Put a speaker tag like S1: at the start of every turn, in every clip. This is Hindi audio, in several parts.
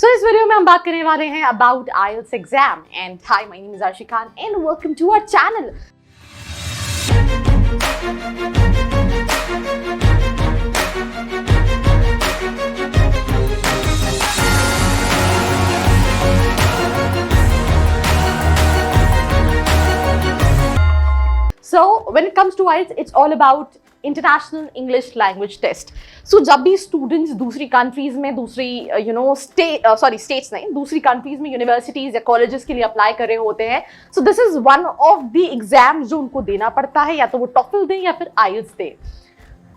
S1: So इस वीडियो में हम बात करने वाले हैं about IELTS exam and hi, my name is Arshi Khan and welcome to our channel. So when it comes to IELTS, it's all about international English language test. So जब भी स्टूडेंट्स दूसरी कंट्रीज में स्टेट्स नहीं, दूसरी कंट्रीज में यूनिवर्सिटीज या कॉलेजेस के लिए अप्लाई कर रहे होते हैं, so this is one of the exam जो उनको देना पड़ता है, या तो वो टॉफल दें या फिर आईएल्ट्स दें.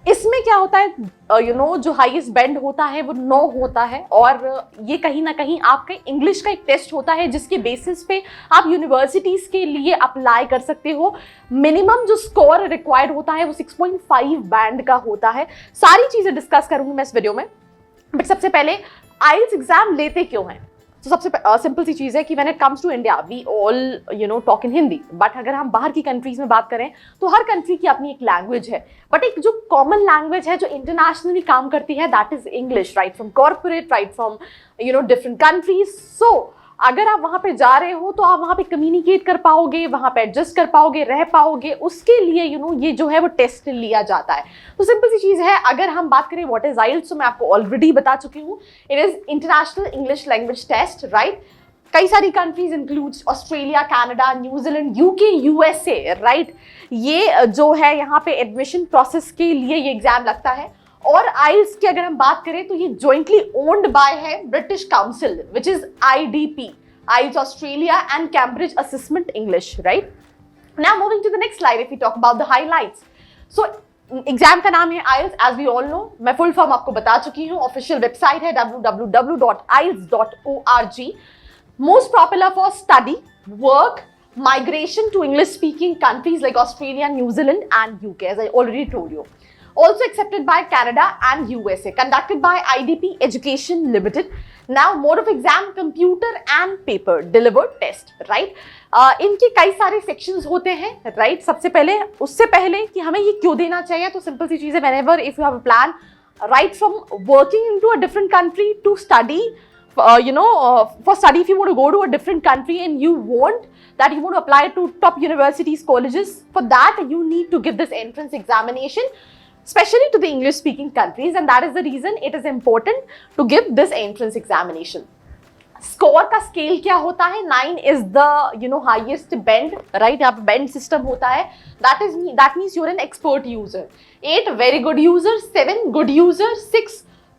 S1: इसमें क्या होता है, जो हाईएस्ट बैंड होता है वो 9 होता है, और ये कहीं ना कहीं आपके इंग्लिश का एक टेस्ट होता है जिसके बेसिस पे आप यूनिवर्सिटीज के लिए अप्लाई कर सकते हो. मिनिमम जो स्कोर रिक्वायर्ड होता है वो 6.5 बैंड का होता है. सारी चीजें डिस्कस करूंगी मैं इस वीडियो में, बट सबसे पहले आईएल्ट्स एग्जाम लेते क्यों हैं. तो सबसे सिंपल सी चीज़ है कि when it comes to India we all talk in Hindi, but अगर हम बाहर की कंट्रीज में बात करें तो हर कंट्री की अपनी एक लैंग्वेज है, बट एक जो कॉमन लैंग्वेज है जो इंटरनेशनली काम करती है that is English, right from corporate, right from different countries. So अगर आप वहाँ पे जा रहे हो तो आप वहाँ पे कम्युनिकेट कर पाओगे, वहाँ पे एडजस्ट कर पाओगे, रह पाओगे, उसके लिए ये जो है वो टेस्ट लिया जाता है. तो सिंपल सी चीज़ है. अगर हम बात करें व्हाट इज आईएल्ट्स, तो मैं आपको ऑलरेडी बता चुकी हूँ, it is international English language test, right. कई सारी countries includes Australia, Canada, New Zealand, UK, USA, right. ये जो है यहाँ पे एडमिशन प्रोसेस के लिए ये एग्जाम लगता है. और आईएल्ट्स की अगर हम बात करें तो ये जॉइंटली ओन्ड बाय है British council, which is IDP, IELTS Australia and Cambridge Assessment English, right? Now moving to the next slide, if we talk about the highlights. So exam का नाम है IELTS, as we all know. मैं फुल फॉर्म आपको बता चुकी हूँ. ऑफिशियल वेबसाइट है www.ielts.org. Most popular for study, work, migration to English speaking countries like Australia, New Zealand and UK, as I already told you. Also accepted by Canada and USA. Conducted by IDP Education Limited. Now mode of exam, computer and paper delivered test, right? इनके कई सारे sections होते हैं, right? सबसे पहले, उससे पहले कि हमें ये क्यों देना चाहिए, तो सिंपल सी चीज़ है. whenever if you have a plan, right from working into a different country to study, for study, if you want to go to a different country and you want that you want to apply to top universities, colleges, for that you need to give this entrance examination, especially to the English speaking countries, and that is the reason it is important to give this entrance examination. Score का स्केल क्या होता है? 9 is the highest band, right? यहाँ पे band system होता है. That means you're an expert user. 8 very good user, 7 good user, 6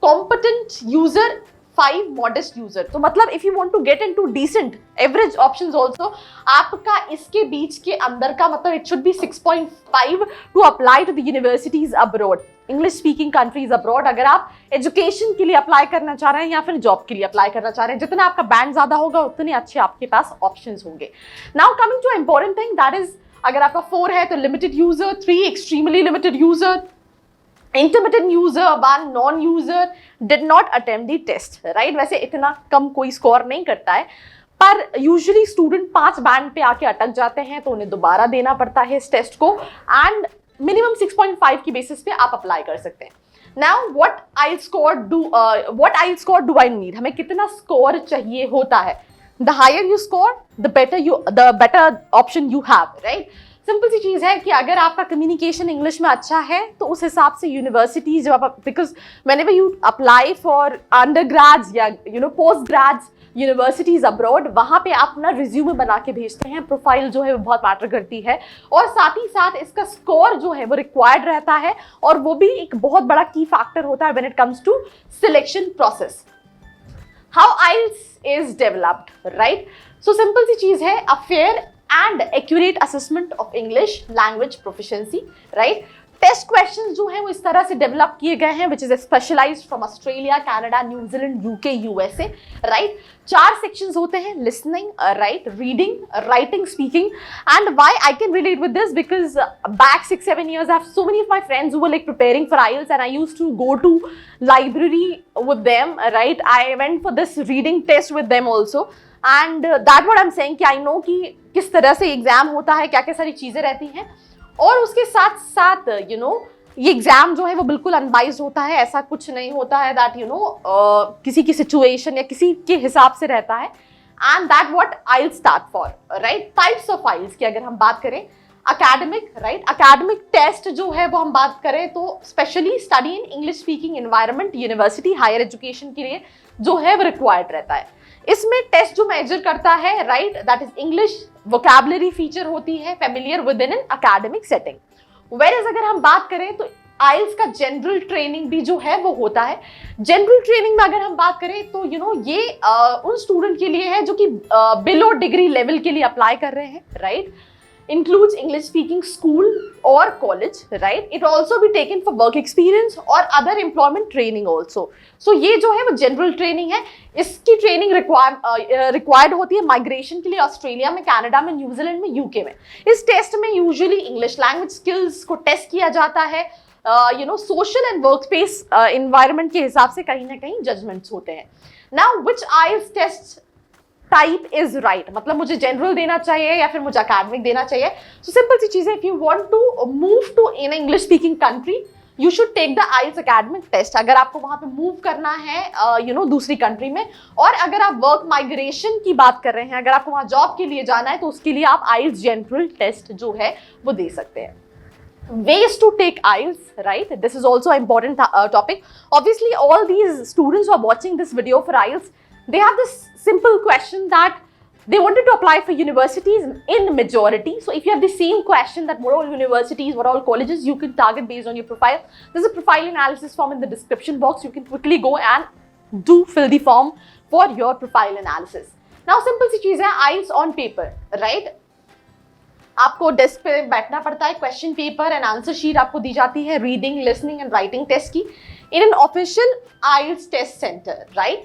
S1: competent user, 5 modest user. तो मतलब if you want to get into decent average options also, आपका इसके बीच के अंदर का मतलब it should be 6.5 to apply to the universities abroad, English speaking countries abroad. अगर आप education के लिए अप्लाई करना चाह रहे हैं या फिर जॉब के लिए अप्लाई करना चाह रहे हैं, जितना आपका बैंड ज्यादा होगा उतने अच्छे आपके पास ऑप्शंस होंगे. Now coming two important thing, that is अगर आपका 4 है तो limited user, 3 extremely limited user, intermittent user, 1 non-user did not attempt the test, right? वैसे इतना कम कोई स्कोर नहीं करता है, पर यूजुअली स्टूडेंट 5 बैंड पे आके अटक जाते हैं तो उन्हें दोबारा देना पड़ता है इस टेस्ट को, एंड मिनिमम 6.5 की बेसिस पे आप अप्लाई कर सकते हैं. Now what IELTS score do I need? हमें कितना स्कोर चाहिए होता है? The higher you score, the better option you have, right? Simple सी चीज़ है कि अगर आपका कम्युनिकेशन इंग्लिश में अच्छा है तो उस हिसाब से यूनिवर्सिटीज जब आप, because whenever you apply for under grades या पोस्ट ग्रेड्स यूनिवर्सिटीज अब्रॉड, वहाँ पे आप अपना रिज्यूमे बना के भेजते हैं. प्रोफाइल जो है वो बहुत मैटर करती है, और साथ ही साथ इसका स्कोर जो है वो रिक्वायर्ड रहता है, और वो भी एक बहुत बड़ा की फैक्टर होता है when it comes to selection process. How IELTS is developed, right? So simple सी चीज़ है, a fair and accurate assessment of English language proficiency, right? Test questions जो हैं वो इस तरह से डेवलप किए गए हैं, which is specialized from Australia, Canada, New Zealand, UK, USA, right. 4 sections होते हैं, listening, right, reading, writing, speaking. And why I can relate with this, because back 6-7 years I have so many of my friends who were like preparing for IELTS, and I used to go to library with them, right? I went for this reading test with them also, and that what I'm saying कि I know कि किस तरह से एग्जाम होता है, क्या क्या सारी चीज़ें रहती हैं. और उसके साथ साथ ये एग्जाम जो है वो बिल्कुल अनबाइज्ड होता है, ऐसा कुछ नहीं होता है दैट किसी की सिचुएशन या किसी के हिसाब से रहता है। And that what IELTS start for, right. Types of IELTS की अगर हम बात करें, एकेडमिक, राइट, एकेडमिक टेस्ट जो है वो हम बात करें तो specially study in English speaking environment, university, higher education के लिए जो है वो रिक्वायर्ड रहता है। इसमें टेस्ट जो मेजर करता है, right, that is English vocabulary feature होती है, familiar with in an academic setting. Where अगर हम बात करें तो आइल्स का जनरल ट्रेनिंग भी जो है वो होता है। जनरल ट्रेनिंग में अगर हम बात करें तो ये उन स्टूडेंट के लिए है जो कि बिलो डिग्री लेवल के लिए अप्लाई कर रहे हैं, right. includes English speaking school or college, right? It also be taken for work experience or other employment training also. So ये जो है वो general training है। इसकी training required होती है माइग्रेशन के लिए ऑस्ट्रेलिया में, कनाडा में, न्यूजीलैंड में, यूके में। इस टेस्ट में यूजुअली इंग्लिश लैंग्वेज स्किल्स को टेस्ट किया जाता है। Social and work space environment के हिसाब से कहीं ना कहीं जजमेंट्स होते हैं। Now which IELTS test type is right, मतलब मुझे जनरल देना चाहिए या फिर मुझे अकेडमिक देना चाहिए। सो सिंपल सी चीज है, if you want to move to in English speaking country you should take the IELTS academic test. अगर आपको वहां पे मूव करना है दूसरी कंट्री में, और अगर आप वर्क माइग्रेशन की बात कर रहे हैं, अगर आपको वहां जॉब के लिए जाना है तो उसके लिए आप आइल्स जनरल टेस्ट जो है वो दे सकते हैं। Ways to take IELTS, right? This is also an important topic. Obviously, all these students who are watching this video for IELTS, they have this simple question that they wanted to apply for universities in majority. So if you have the same question that what all universities, what all colleges you can target based on your profile, there's a profile analysis form in the description box. You can quickly go and fill the form for your profile analysis. Now, simple सी चीज़ है, IELTS on paper, right? आपको डेस्क पे बैठना पड़ता है, question paper and answer sheet आपको दी जाती है reading, listening and writing test की in an official IELTS test centre, right.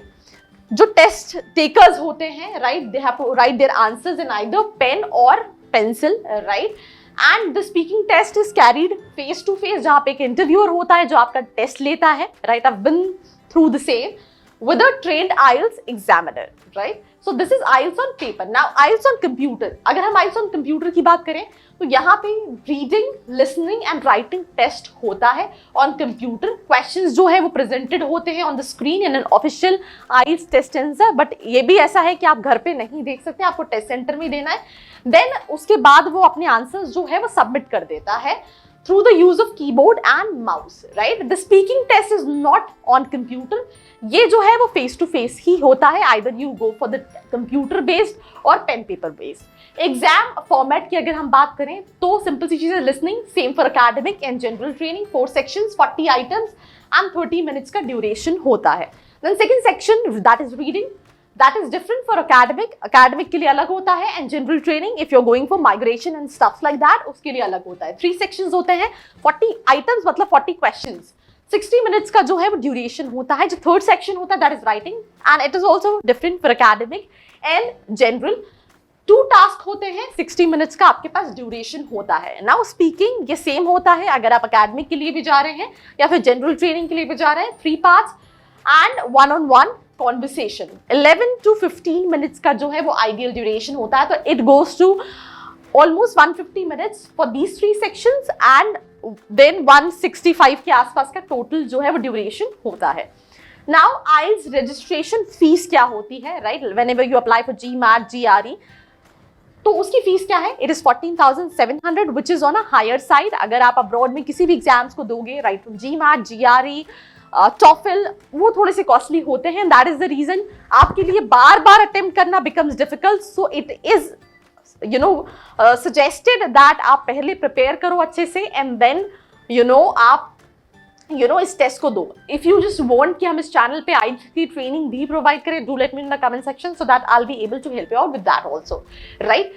S1: जो टेस्ट टेकर्स होते हैं, right, they have to write their answers in either pen or pencil, right. And the speaking test is carried face to face, जहाँ पे एक इंटरव्यूअर होता है जो आपका टेस्ट लेता है, right. I have been through the same with a trained IELTS examiner, right? So this is IELTS on paper. Now IELTS on computer. अगर हम IELTS on computer की बात करें तो यहाँ पे reading, listening and writing test होता है on computer. Questions जो है वो presented होते हैं on the screen in an official IELTS test center. But ये भी ऐसा है कि आप घर पे नहीं देख सकते, आपको टेस्ट सेंटर में देना है। Then उसके बाद वो अपने आंसर्स जो है वो सबमिट कर देता है through the use of keyboard and mouse, right? The speaking test is not on computer. ये जो है वो face to face ही होता है, either you go for the computer based और pen paper based. Exam format की अगर हम बात करें तो simple सी चीज़ है, listening same for academic and general training, 4 sections, 40 items and 30 minutes का duration होता है. Then second section that is reading. That is different for academic. Academic के लिए अलग होता है and general training if you're going for migration and stuff like that उसके लिए अलग होता है। 3 sections होते हैं, 40 items मतलब 40 questions, 60 minutes का जो है वो duration होता है। जो third section होता है that is writing and it is also different for academic and general. 2 task होते हैं, 60 मिनट्स का आपके पास ड्यूरेशन होता है। नाउ स्पीकिंग ये सेम होता है अगर आप अकेडमिक के लिए भी जा रहे हैं या फिर जनरल ट्रेनिंग के लिए भी जा रहे हैं। 3 parts and 1-on-1 conversation. 11 to 15 minutes का जो है वो आइडियल ड्यूरेशन होता है, तो it goes to almost 150 minutes for these 3 sections and then 165 के आसपास का टोटल जो है वो ड्यूरेशन होता है। नाउ आइल्स रजिस्ट्रेशन फीस क्या होती है, right? Whenever you apply for GMAT, GRE तो उसकी फीस क्या है? It is 14,700 which is on a higher side. अगर आप अब्रॉड में किसी भी एग्जाम्स को दोगे, राइट, GMAT, GRE, TOEFL, वो थोड़े से कॉस्टली होते हैं। दैट इज द रीजन आपके लिए बार बार अटेम्प्ट करना becomes difficult. So it is suggested that आप पहले प्रिपेयर करो अच्छे से एंड देन आप इस टेस्ट को दो। इफ यू जस्ट वांट कि हम इस चैनल पे आइल्स की ट्रेनिंग भी प्रोवाइड करें, do let me in the comment section so that I will be able to help you out with that also, right?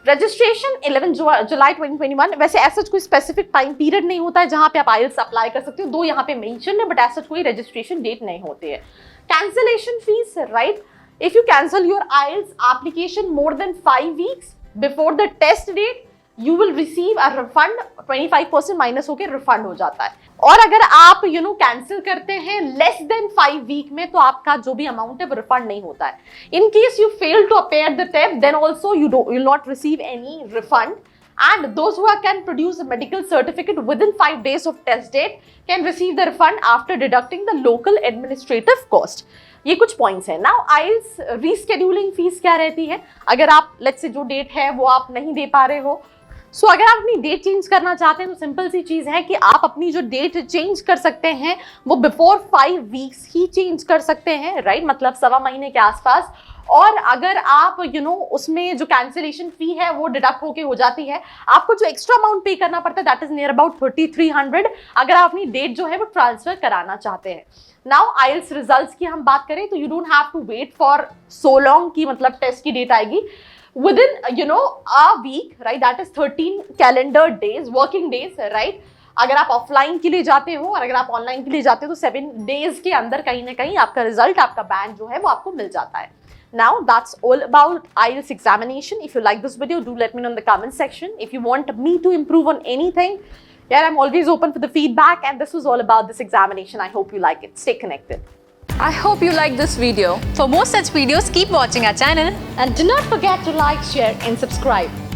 S1: Registration 11 जुलाई 2021। वैसे ऐसा कोई स्पेसिफिक टाइम पीरियड नहीं होता है जहां पे आप आइल्स अप्लाई कर सकते हो, 2 यहाँ पे मेंशन है बट ऐसा कोई रजिस्ट्रेशन डेट नहीं होती है। Cancellation fees, right? If you cancel your IELTS application more than 5 weeks before the test date you will receive a refund. 25% minus होकर रिफंड हो जाता है। और अगर आप कैंसिल करते हैं लेस देन 5 वीक में तो आपका जो भी अमाउंट है वो रिफंड नहीं होता है। In case you fail to appear the test then also you will not receive any refund and those who can produce a medical certificate within 5 days of test date can receive the refund after deducting the local administrative cost. ये कुछ पॉइंट्स हैं. नाउ आइल्स रीस्केड्यूलिंग फीस क्या रहती है? अगर आप लेट्स से जो डेट है वो आप नहीं दे पा रहे हो, सो अगर आप अपनी डेट चेंज करना चाहते हैं तो सिंपल सी चीज है कि आप अपनी जो डेट चेंज कर सकते हैं वो बिफोर 5 वीक्स ही चेंज कर सकते हैं, राइट? मतलब 1.25 महीने के आसपास. और अगर आप उसमें जो कैंसिलेशन फी है वो डिडक्ट होके हो जाती है, आपको जो एक्स्ट्रा अमाउंट पे करना पड़ता है दैट इज नियर अबाउट 3300 अगर आप अपनी डेट जो है वो ट्रांसफर कराना चाहते हैं. नाउ आइल्स रिजल्ट्स की हम बात करें तो you don't have to wait for so long कि मतलब टेस्ट की डेट आएगी. within a week, right, that is 13 calendar days, working days, right? अगर आप ऑफलाइन के लिए जाते हो और अगर आप ऑनलाइन के लिए जाते हो तो 7 days के अंदर कहीं ना कहीं आपका रिजल्ट, आपका बैंड जो है वो आपको मिल जाता है. Now that's all about IELTS examination. If you like this video, do let me know in the comment section. If you want me to improve on anything, yeah, I'm always open for the feedback, and this was all about this examination. I hope you like it. Stay connected.
S2: I hope you like this video. For more such videos, keep watching our channel.
S1: And do not forget to like, share and subscribe.